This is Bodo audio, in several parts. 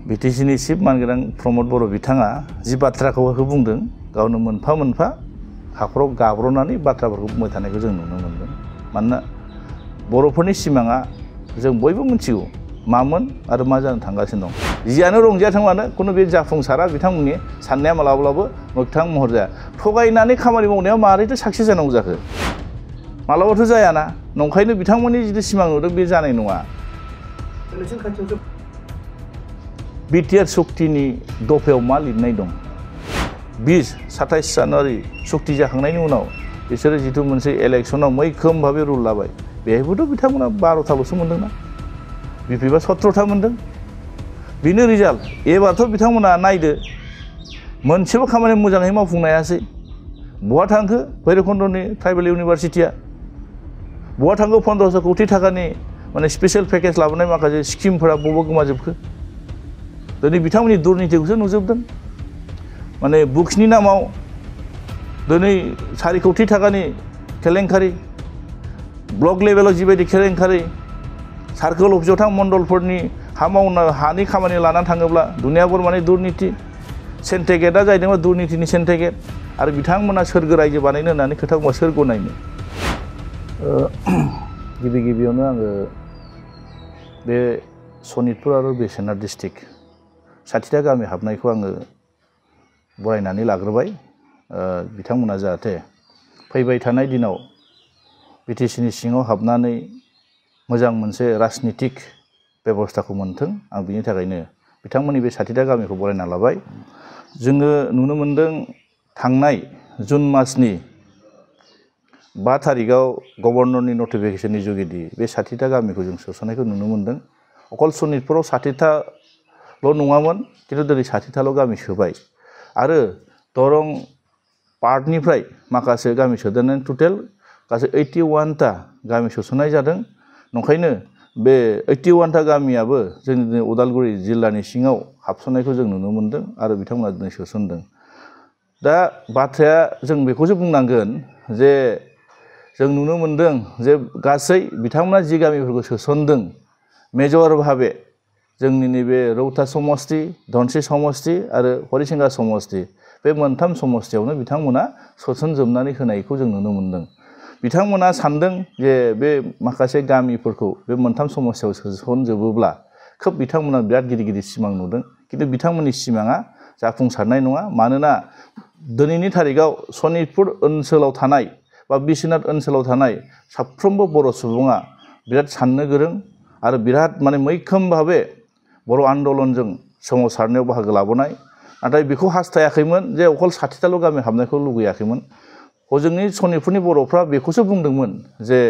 बिटिसिनि चिफ मानगोनां प्रमद बर' बिथाङा जि बाथ्राखौ बुंदों गावनो मोनफा मोनफा हाखराव गाब्र'नानै बाथ्राफोरखौ बुंबाय थानायखौ जों नुनो मोनदों। मानोना बर'फोरनि सिमाङा जों बयबो मिथिगौ मामोन आरो मा जानो थांगासिनो दं। जियानो रंजायाथों मानो खुनु बे जाफुंसारा बिथांमोननि साननाया मालाब्लाबो मोगथां महर जाया। थगायनानै खामानि मावनायाव मारैथो साक्सेस जानांगौ जाखो? मालाबाथ' जायाना। नंखायनो बिथांमोननि जिथु सिमां नुदों बे जानाय नङा। बिटिआर सक्तिनि दफायाव मा लिरनाय दं? 27 जानुवारि सक्ति जाखांनायनि उनाव बिसोरो जिथु मोनसे इलेक्सनाव मैखोम भाबे रुल लाबाय, बेहायबोथ' बिथांमोना 12थाल'सो मोनदोंना, बिपिबा 17था मोनदों। बेनो रिजाल्ट। एबारथ' बिथांमोना नायदो मोनसेबो खामानि मोजाङै मावफुंनो हायासै। बहा थांखो भैरबखुन्दनि ट्राइबेल इउनिभारसिटिया? बहा थांखो 1500 कोटी थाखानि माने स्पेशल पेकेज लाबोनाय माखासे स्किमफोरा बबाव गोमाजोबखो? दिनै बिथांमोननि दुर्नितिखौसो नुजोबदों। माने बुक्सनि नामाव दिनै 4 कोटी थाखानि केलेंकारि, ब्लक लेभेलाव जिबायदि केलेंकारि, सार्कोल अफिसाव थां मण्डलफोरनि हानि खामानि लानानै थाङोब्ला दुनियाभर माने दुर्निति। सेन्टिग्रेडआ जाहैदोंबा दुर्नितिनि सेन्टिग्रेड। आरो बिथांमोना सोरगो रायजो बानायनो होननानै खोथा बुंबा सोर गनायनो? गिबियावनो आङो बे सनितपुर आरो बिश्वनाथ डिस्ट्रिक्ट 60टा गामि हाबनायखौ आङो बरायनानै लाग्रोबाय। बिथांमोना जाहाथे फैबाय थानाय दिनाव बिटिसिनि सिङाव हाबनानै मोजां मोनसे राजनितिक बेबस्थाखौ मोन्थों, आं बिनि थाखायनो बिथांमोननि बे 60टा गामिखौ बरायना लाबाय। जोङो नुनो मोन्दों थांनाय जुन मासनि 5 तारिखआव गभर्नरनि नटिफिकेसननि जुगिदि बे 60टा गामिखौ जों सोसननायखौ नुनो मोन्दों। अकल सनितपुराव 60थाल' नङामोन, खिन्थु दिनै 60थाल' गामि सोबाय। आरो दरं पार्टनिफ्राय माखासे गामि सोदेरनानै टटेल गासै 81टा गामि सोसननाय जादों। नंखायनो बे 81टा गामियाबो जोंनि उदालगुरि जिल्लानि सिङाव हाबसननायखौ जों नुनो मोन्दों आरो बिथांमोना दिनै सोसनदों। दा बाथ्राया जों बेखौसो बुंनांगोन जे जों नुनो मोन्दों जे गासै बिथांमोना जि गामिफोरखौ सोसनदों मेजर भाबे जोंनि नैबे रौता समस्ति, धनस्रि समस्ति आरो हरिसिंगा समस्ति, बे मोनथाम समस्तियावनो बिथांमोना सोसनजोबनानै होनायखौ जों नुनो मोन्दों। बिथांमोना सानदों जे बे माखासे गामिफोरखौ बे मोनथाम समस्यायाव सोसनजोबोब्ला खोब बिथांमोना बिराद गिदिर गिदिर सिमां नुदों, खिन्थु बिथांमोननि सिमाङा जाफुंसारनाय नङा। मानोना दिनैनि थारिखआव सनितपुर ओनसोलाव थानाय बा बिश्वनाथ ओनसोलाव थानाय साफ्रोमबो बर' सुबुङा बिराद साननो गोरों आरो बिराद माने मैखोम भाबे बर' आन्दलनजों सोमावसारनायाव बाहागो लाबोनाय। नाथाय बेखौ हास्थायाखैमोन जे अकल 60थाल' गामि हाबनायखौ लुगैयाखैमोन। हजोंनि सनितपुरनि बर'फ्रा बेखौसो बुंदोंमोन जे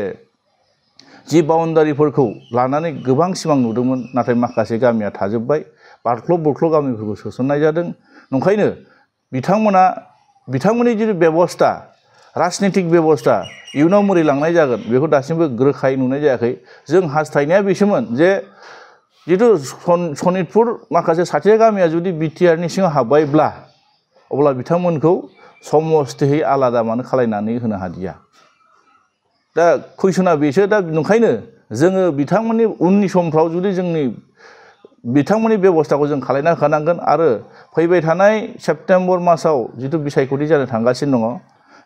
जि बाउन्डारिफोरखौ लानानै गोबां सिमां नुदोंमोन, नाथाय माखासे गामिया थाजोब्बाय, बारख्ल' बुरख्ल' गामिफोरखौ सोसननाय जादों। नंखायनो बिथांमोननि जिथु बेबस्था, राजनितिक बेबस्था इयुनाव मोरै लांनाय जागोन बेखौ दासिमबो रोखायै नुनाय जायाखै। जों हास्थायनाया बेसोमोन जे जिथु सनितपुर माखासे 60टा गामिया जुदि बिटिआरनि सिङाव हाब्बायब्ला अब्ला बिथांमोनखौ समस्तियै आलादा मानो खालायनानै होनो हादिया? दा कुइसना बेसो। दा नंखायनो जोङो बिथांमोननि उननि समफ्राव जुदि बिथांमोननि बेबस्थाखौ जों खालायना होखानांगोन। आरो फैबाय थानाय सेप्तेम्बर मासाव जिथु बिसायख'थि जानो थांगासिनो दङ,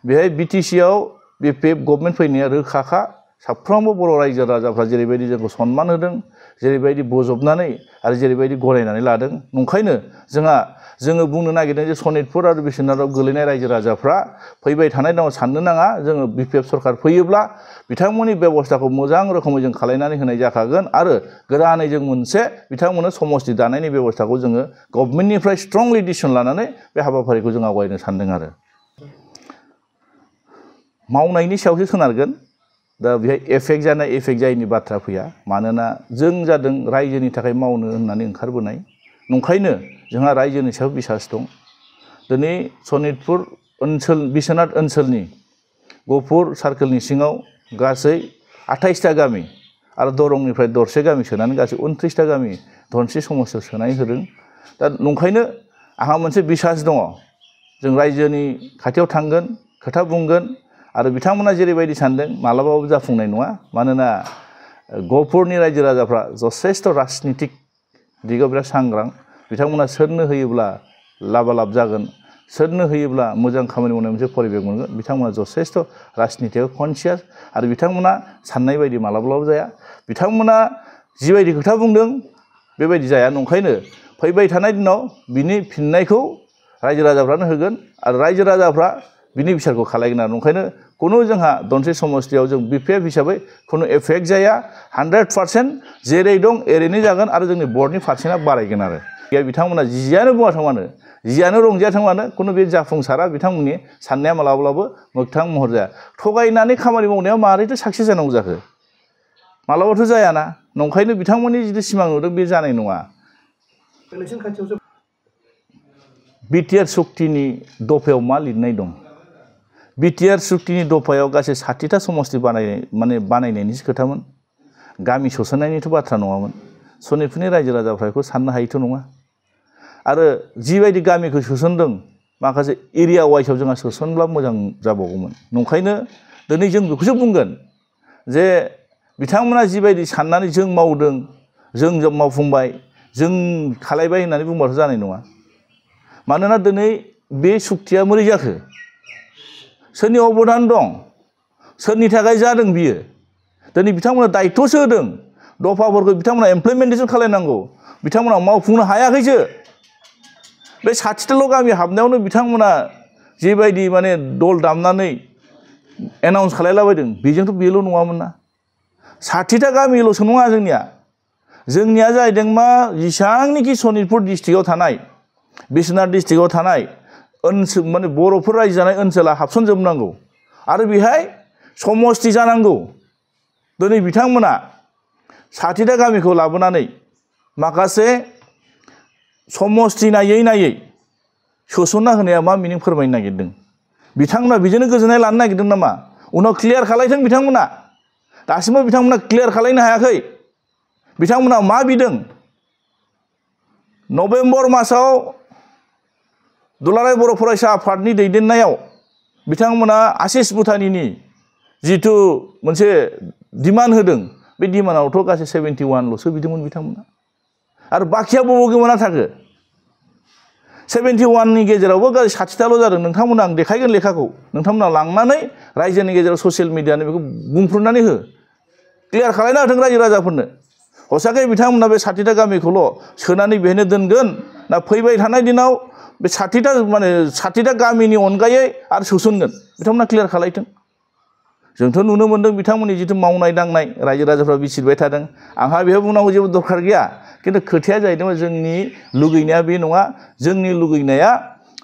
बेहाय बिटिसिआव बिपिएफ गभर्नमेन्ट फैनाया रोखाखा। साफ्रोमबो बर' रायजो राजाफ्रा जेरैबायदि जोंखौ सनमान होदों, जेरैबायदि बजबनानै आरो जेरैबायदि गनायनानै लादों, नंखायनो जोङो बुंनो नागिरदों जे सनितपुर आरो बिश्वनाथआव गोलैनाय रायजो राजाफ्रा फैबाय थानाय दिनाव साननो नाङा जोङो बिपिएफ सरकार फैयोब्ला बिथांमोननि बेबस्थाखौ मोजां रोखोमै जों खालायनानै होनाय जाखागोन आरो गोदानै जों मोनसे बिथांमोननो समस्ति दानायनि बेबस्थाखौ जोङो गभर्नमेन्टनिफ्राय स्ट्रंलि डिसिसन लानानै बे हाबाफारिखौ जों आवगायनो सानदों। आरो मावनायनि सायावसो सोनारगोन। दा बेहाय एफेक्ट जानाय एफेक्ट जायैनि बाथ्रा फैया। मानोना जों जादों रायजोनि थाखाय मावनो होननानै ओंखारबोनाय। नंखायनो जोंहा रायजोनि सायाव बिसास दं। दिनै सनितपुर ओनसोल, बिश्वनाथ ओनसोलनि गहपुर सार्कोलनि सिङाव गासै 28टा गामि आरो दरंनिफ्राय दरसे गामि सोनानै गासै 29टा गामि धनस्रि समस्तियाव सोनाय होदों। दा नंखायनो आंहा मोनसे बिसास दङ, जों रायजोनि खाथियाव थांगोन, खोथा बुंगोन आरो बिथांमोना जेरैबायदि सानदों मालाबाबो जाफुंनाय नङा। मानोना गहपुरनि रायजो राजाफ्रा जथेस्थ' राजनितिक दिगाव बिराद सांग्रां। बिथांमोना सोरनो होयोब्ला लाबालाब जागोन सोरनो होयोब्ला मोजां खामानि मावनाय मोनसे परिबेक मोनगोन बिथांमोना जथेस्थ राजनितियाव कनसियास आरो बिथांमोना साननाय बायदि मालाब्लाबो जाया बिथांमोना जिबायदि खोथा बुंदों बेबायदि जाया नंखायनो फैबाय थानाय दिनाव बिनि फिननायखौ रायजो राजाफ्रानो होगोन आरो रायजो राजाफ्रा बिनि बिसारखौ खालायगोन आरो नंखायनो कुनु जोंहा दनसे समस्थियाव जों बिपिएफ हिसाबै कुनु एफेक्ट जाया 100% जेरै दं एरैनो जागोन आरो जोंनि बर्डनि पारसेन्टआ बारायगोन आरो बिथांमोना जियानो बुङाथों मानो जियानो रंजायाथों मानो कुनु बे जाफुंसारा बिथांमोननि साननाया मालाब्लाबो मोगथां महर जाया थगायनानै खामानि मावनायाव मारैथो साक्सेस जानांगौ जाखो मालाबाथ' जायाना नंखायनो बिथांमोननि जिथु सिमां नुदों बे जानाय नङा इलेक्सन खाथियावसो बिटिआर सुक्तिनि दफायाव मा लिरनाय दं बिटिआर सुक्तिनि दफायाव गासै 60टा समस्ति बानायनायनिसो खोथामोन गामि सोसननायनिथ' बाथ्रा नङामोन सनितपुरनि रायजो राजाफ्रा बेखौ साननो हायैथ' नङा आरो जिबायदि गामिखौ सोसनदों माखासे एरिया वाइसआव जोंहा सोसनब्ला मोजां जाबावगौमोन नंखायनो दिनै जों बेखौसो बुंगोन जे बिथांमोना जिबायदि साननानै जों मावदों जों मावफुंबाय जों खालायबाय होननानै बुंबाथ' जानाय नङा मानोना दिनै बे सुक्तिया बोरै जाखो सोरनि अबदान दं सोरनि थाखाय जादों बियो दिनै बिथांमोना दायित्वसो होदों दफाफोरखौ बिथांमोना इमप्लिमेन्टेसन खालायनांगौ बिथांमोना मावफुंनो हायाखैसो बे 60टाल' गामि हाबनायावनो बिथांमोना जिबायदि माने दल दामनानै एनाउन्स खालायलाबायदों बेजोंथ' बेल' नङामोन ना 60टा गामिल'सो नङा जोंनिया जाहैदों मा जेसांनिखि सनितपुर डिस्ट्रिक्टआव थानाय बिश्वनाथ डिस्ट्रिक्टआव थानाय ओनसोल माने बर'फोर रायजो जानाय ओनसोला हाबसनजोबनांगौ आरो बेहाय समस्ति जानांगौ दिनै बिथांमोना 60टा गामिखौ लाबोनानै माखासे समस्ति नायै सोसनना होनाया मा मिनिं फोरमायनो नागिरदों बिथांमोना बेजोंनो गोजोननाय लानो नागिरदों नामा उनाव क्लियार खालायथों बिथांमोना दासिमबो बिथांमोना क्लियार खालायनो हायाखै बिथांमोना मा बिदों नभेम्बर मासाव दुलाराय बर' फरायसा आफादनि दैदेननायाव बिथांमोना आशिष भुटानिनि जिथु मोनसे डिमान्ड होदों बे डिमान्डआवथ' गासै 71ल'सो बिदोंमोन बिथांमोना आरो बाखिया बबाव गोमाना थाखो 71नि गेजेरावबो गासै 60टाल' जादों नोंथांमोना आं देखायगोन लेखाखौ नोंथांमोना लांनानै रायजोनि गेजेराव ससियेल मिडियानि बेखौ बुंफ्रुनानै हो क्लियार खालायना होथों रायजो राजाफोरनो हसाकै बिथांमोना बे 60टा गामिखौल' सोनानै बेहायनो दोनगोन ना फैबाय थानाय दिनाव बे 60टा गामिनि अनगायै आरो सोसनगोन बिथांमोना क्लियार खालायथों जोंथ' नुनो मोन्दों बिथांमोननि जिथु मावनाय दांनाय रायजो राजाफ्रा बिसिरबाय थादों आंहा बेहाय बुंनांगौ जेबो दरखार गैया खिन्थु खोथाया जाहैदों जोंनि लुगैनाया बे नङा जोंनि लुगैनाया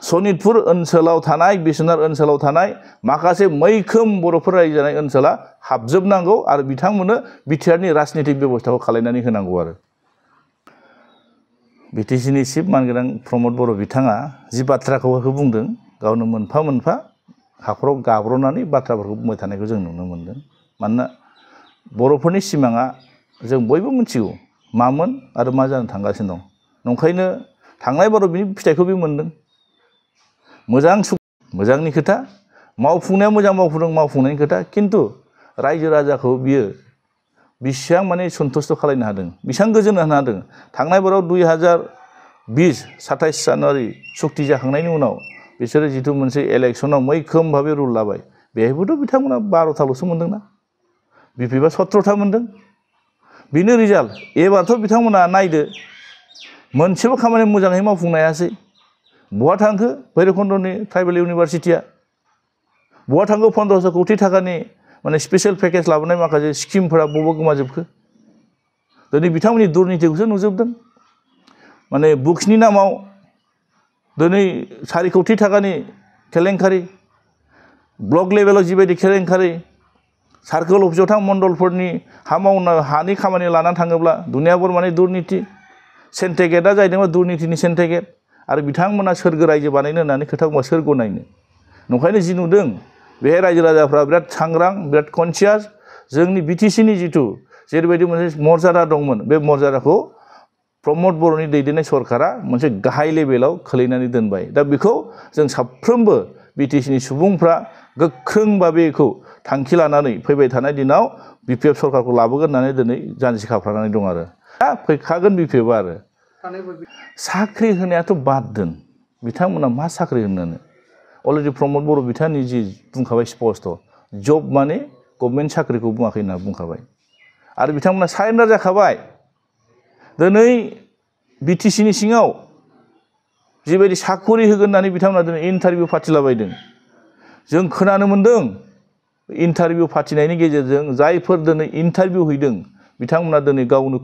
सनितपुर ओनसोलाव थानाय बिश्वनाथ ओनसोलाव थानाय माखासे मैखोम बर'फोर रायजो जानाय ओनसोला हाबजोबनांगौ आरो बिथांमोननो बिटिआरनि राजनितिक बेबस्थाखौ खालायनानै होनांगौ आरो बिटिसिनि चिफ मानगोनां प्रमद बर' बिथाङा जि बाथ्राखौ बुंदों गावनो मोनफा मोनफा हाखराव गाब्र'नानै बाथ्राफोरखौ बुंबाय थानायखौ जों नुनो मोन्दों मानोना बर'फोरनि सिमाङा जों बयबो मिथिगौ मामोन आरो मा जानो थांगासिनो दं नंखायनो थांनाय बाराव बिनि फिथाइखौ बे मोन्दों मोजांनि खोथा मावफुंनाया मोजां मावफुंनायनि खोथा खिन्थु रायजो राजाखौ बियो बेसेबां माने सन्तुष्ट खालायनो हादों बेसेबां गोजोन होनो हादों थांनाय बाराव 2020 27 जानुवारि सुक्ति जाखांनायनि उनाव बिसोरो जिथु मोनसे इलेक्सनाव मैखोम भाबे रुल लाबाय बेहायबोथ' बिथांमोना 12थाल'सो मोन्दोंना बिपिएफआ 17था मोन्दों बेनो रिजाल्ट एबारथ' बिथांमोना नायदो मोनसेबो खामानि मोजाङै मावफुंनो हायासै बहा थांखो भैरबखुन्दनि ट्राइबेल इउनिभारसिटिया बहा थांखो 1500 कौटि थाखानि माने स्पेशल पेकेज लाबोनाय माखासे स्किमफोरा बबाव गोमाजोबखो दिनै बिथांमोननि दुर्नितिखौसो नुजोबदों माने बुक्सनि नामाव दिनै 4 कौटि थाखानि केलेंकारि ब्लक लेभेलाव जिबायदि केलेंकारि सार्कोल अफिसाव थां मण्डलफोरनि हानि खामानि लानानै थाङोब्ला दुनियाभर माने दुर्निति सेन्टिग्रेडआ जाहैदों दुर्नितिनि सेन्टिग्रेड आरो बिथांमोना सोरगो रायजो बानायनो होननानै खोथा बुंबा सोर गनायनो नंखायनो जि नुदों बेहाय रायजो राजाफ्रा बिराद सांग्रां बिराद कनसियास जोंनि बिटिसिनि जिथु जेरैबायदि मोनसे मर्यादा दंमोन बे मर्यादाखौ प्रमद बर'नि दैदेननाय सरकारा मोनसे गाहाय लेभेलाव खोलैनानै दोनबाय दा बेखौ जों साफ्रोमबो बिटिसिनि सुबुंफ्रा गोख्रोंबा बेखौ थांखि लानानै फैबाय थानाय दिनाव बिपिएफ सरकारखौ लाबोगोन होननानै दिनै जानजि खाफ्रानानै दं आरो दा फैखागोन बिपिएफआ आरो थानायबो साख्रि होनायाथ' बाद दोन बिथांमोना मा साख्रि होनोनो अलरेडि प्रमद बर' बिथांनि जि बुंखाबाय स्पष्ट जब माने गभर्नमेन्ट साख्रिखौ बुङाखै होनना बुंखाबाय आरो बिथांमोना सारेन्डार जाखाबाय दिनै बिटिसिनि सिङाव जिबायदि साखरि होगोन होननानै बिथांमोना दिनै इन्टारभिउ फाथिलाबायदों जों खोनानो मोन्दों इन्टारभिउ फाथिनायनि गेजेरजों जायफोर दिनै इन्टारभिउ हैदों बिथांमोना दिनै गावनो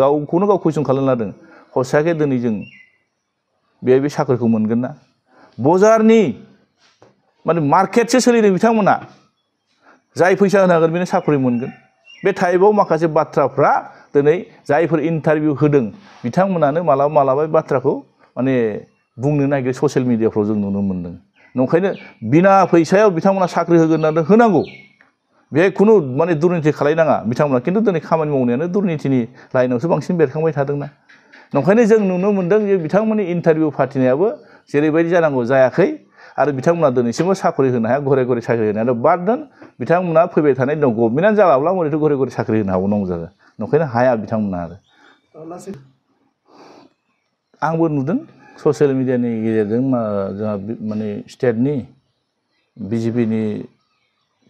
गावखौनो गाव कुइसन खालामनो लादों हसाके दिनै जों बे साख्रिखौ मोनगोन ना बजारनि माने मार्केटसो सोलिदों बिथांमोना जाय फैसा होनो हागोन बेनो साख्रि मोनगोन बे टाइपआव माखासे बाथ्राफ्रा दिनै जायफोर इन्टारभिउ होदों बिथांमोनानो मालाबा मालाबा बाथ्राखौ माने बुंनो नागिरो ससियेल मिडियाफ्राव जों नुनो मोन्दों नंखायनो बिना फैसायाव बिथांमोना साख्रि होगोन होननानै होनांगौ बेहाय खुनु माने दुर्निति खालायनाङा बिथांमोना खिन्थु दिनै खामानि मावनायानो दुर्नितिनि लाइनावसो बांसिन बेरखांबाय थादोंना नंखायनो जों नुनो मोन्दों जे बिथांमोननि इन्टारभिउ फाथिनायाबो जेरैबायदि जानांगौ जायाखै आरो बिथांमोना दिनैसिमबो साख्रि होनो हाया घरे घरे साख्रि होनायानो बाद दोन बिथांमोना फैबाय थानाय दं गभर्नमेन्टआनो जालाब्ला ओरैथ' घरे घरे साख्रि होनो हाबावनांगौ जागोन नंखायनो हाया बिथांमोना आरो लासै आंबो नुदों ससियेल मिडियानि गेजेरजों जोंहा माने स्टेटनि बिजेपिनि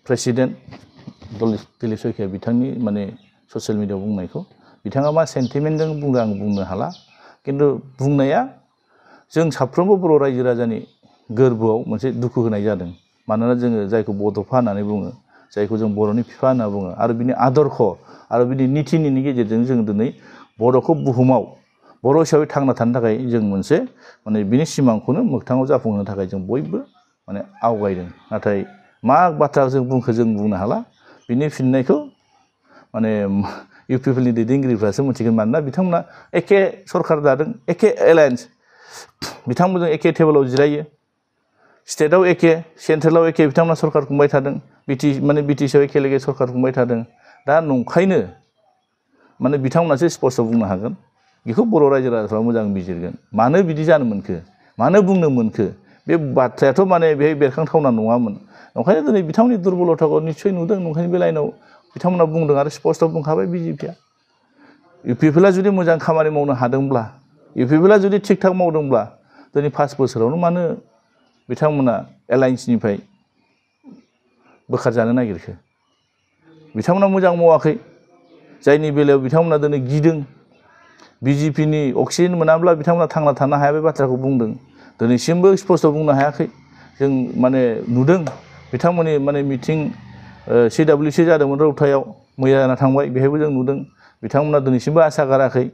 प्रेसिडेन्ट दिलीप शइकिया बिथांनि माने ससियेल मिडियायाव बुंनायखौ बिथाङा मा सेन्टिमेन्टजों बुंदों आं बुंनो हाला खिन्थु बुंनाया जों साफ्रोमबो बर' रायजो राजानि गोरबोआव मोनसे दुखु होनाय जादों मानोना जोङो जायखौ बड'फा होननानै बुङो जायखौ जों बर'नि बिफा होनना बुङो आरो बिनि आदर्श आरो बिनि नितिनि गेजेरजों जों दिनै बर'खौ बुहुमाव बर' हिसाबै थांना थानो थाखाय जों मोनसे माने बिनि सिमांखौनो मोगथाङाव जाफुंहोनो थाखाय जों बयबो माने आवगायदों नाथाय मा बाथ्रा जों बुंनो हाला बिनि फिननायखौ माने इउ पि पि एलनि दैदेनगिरिफ्रासो मिथिगोन मानोना बिथांमोना एखे सरकार दादों एखे एलायन्स बिथांमोनजों एखे टेबोलाव जिरायो स्टेटआव एखे सेन्ट्रेलाव एखे बिथांमोना सरकार खुंबाय थादों बिटिसिआव एखे लेगे सरकार खुंबाय थादों दा नंखायनो माने बिथांमोनासो स्पष्ट बुंनो हागोन बेखौ बर' रायजो राजाफ्रा मोजां बिजिरगोन मानो बिदि जानो मोनखो मानो बुंनो मोनखो बे बाथ्रायाथ' माने बेहाय बेरखांथावना नङामोन ओंखायनो दिनै बिथांमोननि दुरबलथाखौ निस्सय नुदों ओंखायनो बे लाइनाव बिथांमोना बुंदों आरो स्पष्ट बुंखाबाय बिजेपिआ इउ पि पि एलआ जुदि मोजां खामानि मावनो हादोंब्ला इउ पि पि एलआ जुदि थिग थाक मावदोंब्ला दिनै 5 बोसोरावनो मानो बिथांमोना एलायन्सनिफ्राय बोखारजानो नागिरखो बिथांमोना मोजां मावाखै जायनि बेलायाव बिथांमोना दिनै गिदों बिजेपिनि अक्सिजेन मोनाब्ला बिथांमोना थांना थानो हाया बे बाथ्राखौ बुंदों दिनैसिमबो स्पष्ट बुंनो हायाखै जों माने नुदों बिथांमोननि माने मिटिं CWC जादोंमोन रौतायाव मैया जाना थांबाय बेहायबो जों नुदों बिथांमोना दिनैसिमबो आसा गाराखै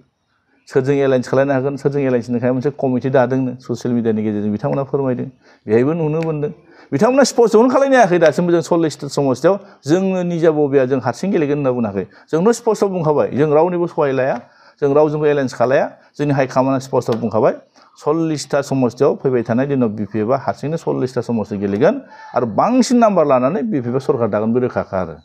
सोरजों एलायन्स खालामनो हागोन सोरजों एलायन्सनि थाखाय मोनसे कमिटि दादोंनो ससियेल मिडियानि गेजेरजों बिथांमोना फोरमायदों बेहायबो नुनो मोन्दों बिथांमोना स्पष्टखौनो खालामनो हायाखै दासिमबो जों 40 समस्थियाव जोङो निजा बबेया जों हारसिं गेलेगोन होनना बुङाखै जोंनो स्पष्ट बुंखाबाय जों रावनिबो सहाय लाया जों रावजोंबो एलायन्स खालाया जोंनि हाइकमान्डआ स्पष्ट बुंखाबाय 40टा समस्थियाव फैबाय थानाय दिनाव BPFआ हारसिंनो 40टा समस्ति गेलेगोन आरो बांसिन नाम्बार लानानै BPFआ सरकार दागोन बे रोखाखा आरो